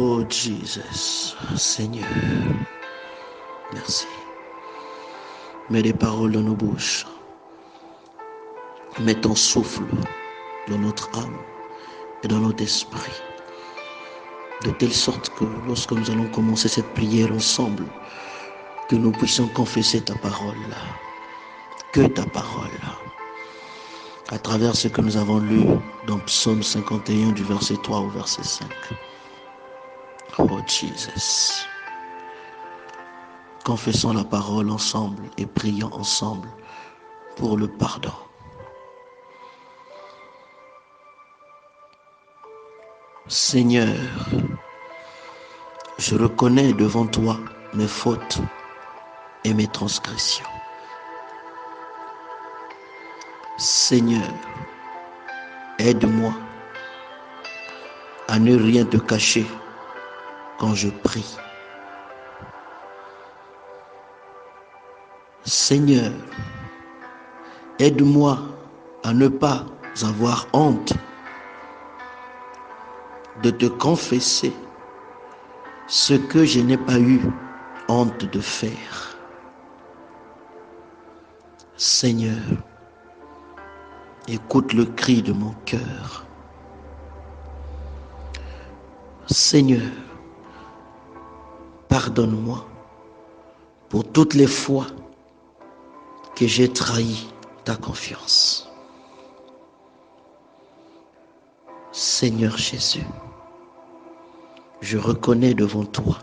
Oh Jesus, Seigneur, merci. Mets des paroles dans nos bouches. Mets ton souffle dans notre âme et dans notre esprit. De telle sorte que lorsque nous allons commencer cette prière ensemble, que nous puissions confesser ta parole. Que ta parole. À travers ce que nous avons lu dans Psaume 51 du verset 3 au verset 5. Oh Jesus. Confessons la parole ensemble et prions ensemble pour le pardon. Seigneur, je reconnais devant toi mes fautes et mes transgressions. Seigneur, aide-moi à ne rien te cacher quand je prie. Seigneur, aide-moi à ne pas avoir honte de te confesser ce que je n'ai pas eu honte de faire. Seigneur, écoute le cri de mon cœur. Seigneur, pardonne-moi pour toutes les fois que j'ai trahi ta confiance. Seigneur Jésus, je reconnais devant toi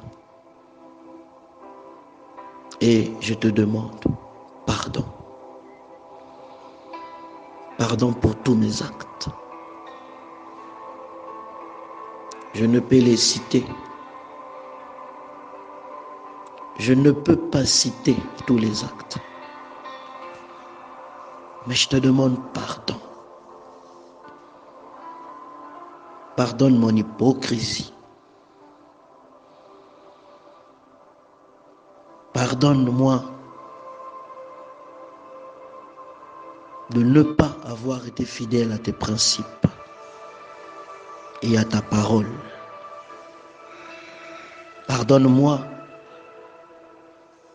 et je te demande pardon. Pardon pour tous mes actes. Je ne peux les citer. Je ne peux pas citer tous les actes. Mais je te demande pardon. Pardonne mon hypocrisie. Pardonne-moi de ne pas avoir été fidèle à tes principes et à ta parole. Pardonne-moi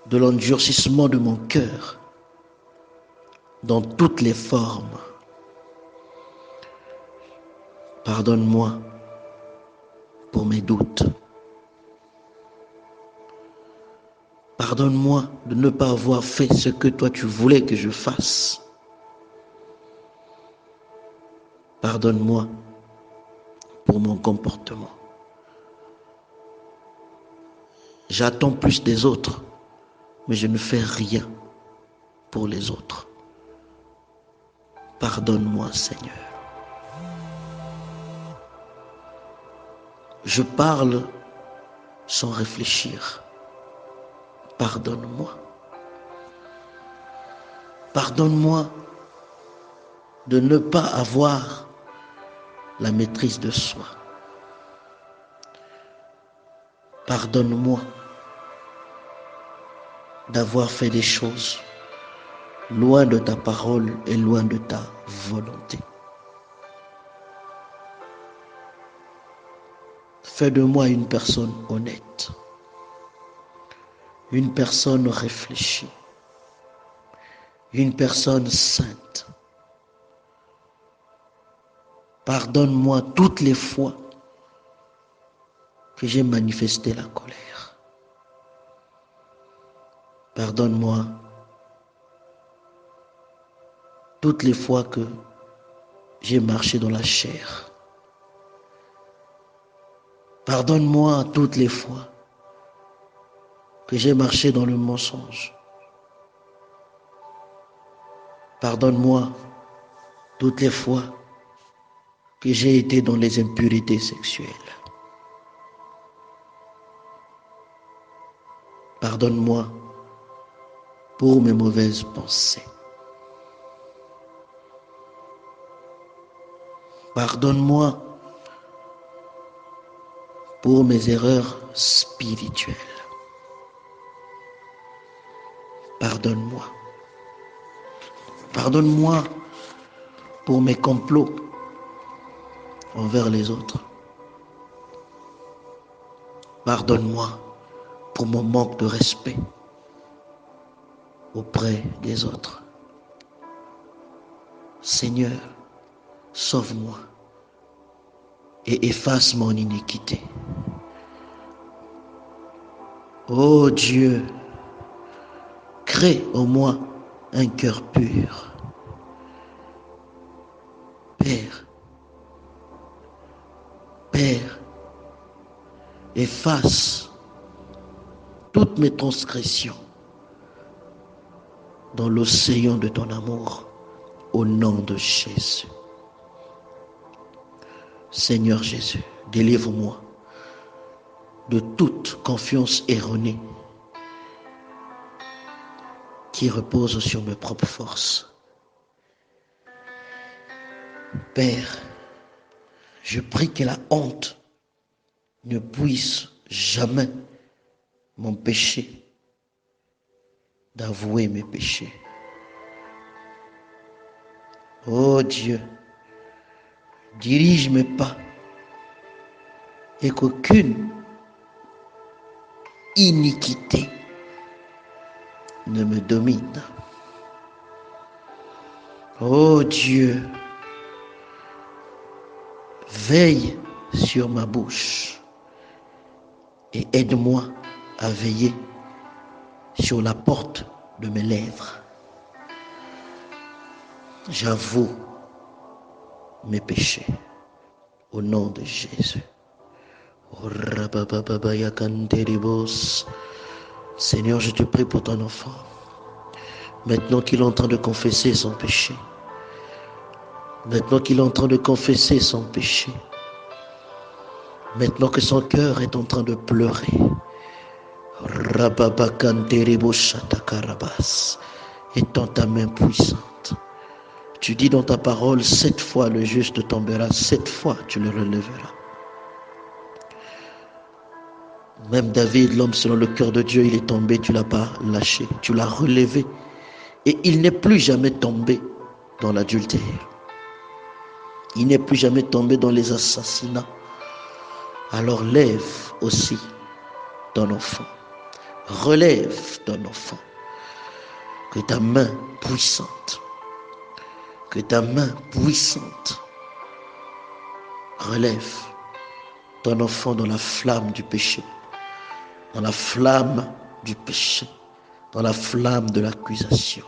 de l'endurcissement de mon cœur dans toutes les formes. Pardonne-moi pour mes doutes. Pardonne-moi de ne pas avoir fait ce que toi tu voulais que je fasse. Pardonne-moi pour mon comportement. J'attends plus des autres, mais je ne fais rien pour les autres. Pardonne-moi, Seigneur. Je parle sans réfléchir. Pardonne-moi. Pardonne-moi de ne pas avoir la maîtrise de soi. Pardonne-moi d'avoir fait des choses loin de ta parole et loin de ta volonté. Fais de moi une personne honnête, une personne réfléchie, une personne sainte. Pardonne-moi toutes les fois que j'ai manifesté la colère. Pardonne-moi toutes les fois que j'ai marché dans la chair. Pardonne-moi toutes les fois que j'ai marché dans le mensonge. Pardonne-moi toutes les fois que j'ai été dans les impuretés sexuelles. Pardonne-moi pour mes mauvaises pensées. Pardonne-moi pour mes erreurs spirituelles. Pardonne-moi. Pardonne-moi pour mes complots envers les autres. Pardonne-moi pour mon manque de respect auprès des autres. Seigneur, sauve-moi et efface mon iniquité. Ô Dieu, crée en moi un cœur pur. Père, efface toutes mes transgressions dans l'océan de ton amour, au nom de Jésus. Seigneur Jésus, délivre-moi de toute confiance erronée qui repose sur mes propres forces. Père, je prie que la honte ne puisse jamais m'empêcher d'avouer mes péchés. Oh Dieu, dirige mes pas et qu'aucune iniquité ne me domine. Oh Dieu, veille sur ma bouche et aide-moi à veiller sur la porte de mes lèvres. J'avoue mes péchés au nom de Jésus. Seigneur, je te prie pour ton enfant. Maintenant qu'il est en train de confesser son péché. Maintenant qu'il est en train de confesser son péché. Maintenant que son cœur est en train de pleurer. Étends ta main puissante. Tu dis dans ta parole, 7 fois le juste tombera, 7 fois tu le relèveras. Même David, l'homme selon le cœur de Dieu, il est tombé, tu ne l'as pas lâché, tu l'as relevé. Et il n'est plus jamais tombé dans l'adultère. Il n'est plus jamais tombé dans les assassinats. Alors lève aussi ton enfant. Relève ton enfant. Que ta main puissante, relève ton enfant dans la flamme du péché. Dans la flamme du péché. Dans la flamme de l'accusation.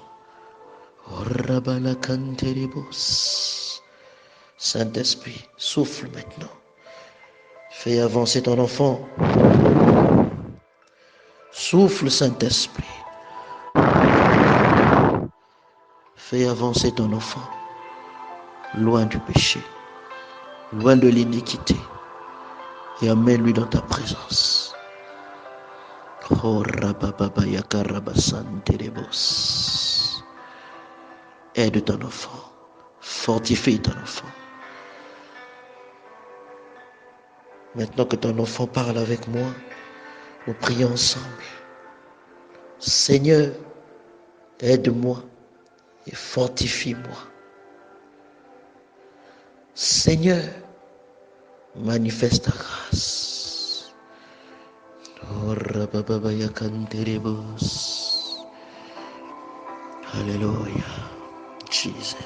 Saint-Esprit, souffle maintenant. Fais avancer ton enfant. Souffle, Saint-Esprit. Fais avancer ton enfant. Loin du péché. Loin de l'iniquité. Et amène-lui dans ta présence. Aide ton enfant. Fortifie ton enfant. Maintenant que ton enfant parle avec moi, nous prions ensemble. Seigneur, aide-moi et fortifie-moi. Seigneur, manifeste ta grâce. Alléluia. Jesus.